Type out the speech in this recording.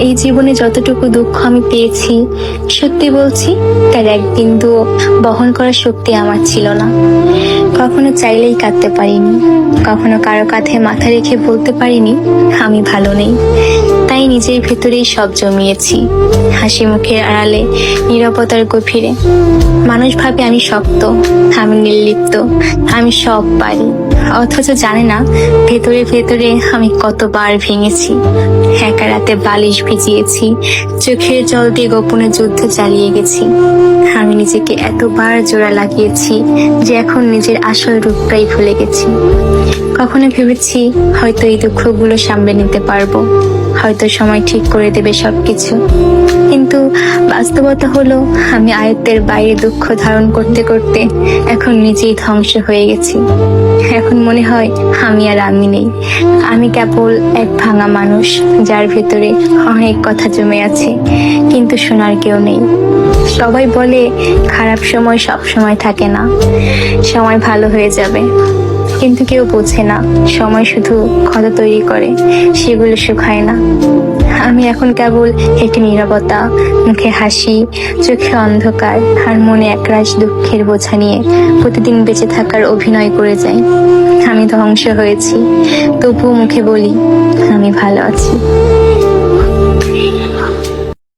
এই জীবনে যতটুকু দুঃখ আমি পেয়েছি, সত্যি বলছি তার এক বিন্দুও বহন করার শক্তি আমার ছিল না। কখনো চাইলেই কাঁদতে পারিনি, কখনো কারো কাঁধে মাথা রেখে বলতে পারিনি আমি ভালো নেই। তাই নিজের ভেতরেই সব জমিয়েছি, হাসি মুখের আড়ালে, নীরবতার গভীরে। মানুষ ভাবে আমি শক্ত, আমি নির্লিপ্ত, আমি সব পারি, অথচ জানে না ভেতরে ভেতরে আমি কতবার ভেঙেছি। একা রাতে বালিশ ভিজিয়েছি, চোখের জল দিয়ে গোপনে যুদ্ধ চালিয়ে গেছি। আমি নিজেকে এতবার জোড়া লাগিয়েছি যে এখন নিজের আসল রূপটাই ভুলে গেছি। কখনো ভেবেছি হয়তো এই দুঃখগুলো সামলে নিতে পারবো, হয়তো সময় ঠিক করে দেবে সবকিছু, কিন্তু বাস্তবতা হলো আমি আয়ত্তের বাইরে দুঃখ ধারণ করতে করতে এখন নিজেই ধ্বংস হয়ে গেছি। এখন মনে হয় আমি আর আমি নেই, আমি কেবল এক ভাঙা মানুষ যার ভেতরে অনেক কথা জমে আছে, কিন্তু শোনার কেউ নেই। সবাই বলে খারাপ সময় সব সময় থাকে না, সময় ভালো হয়ে যাবে, কিন্তু কেউ বোঝে না সময় শুধু ক্ষত তৈরি করে, সেগুলো শুকায় না। আমি এখন কেবল একটি নীরবতা, মুখে হাসি, চোখে অন্ধকার আর মনে একরাশ দুঃখের বোঝা নিয়ে প্রতিদিন বেঁচে থাকার অভিনয় করে যাই। আমি ধ্বংস হয়েছি, তবুও মুখে বলি আমি ভালো আছি।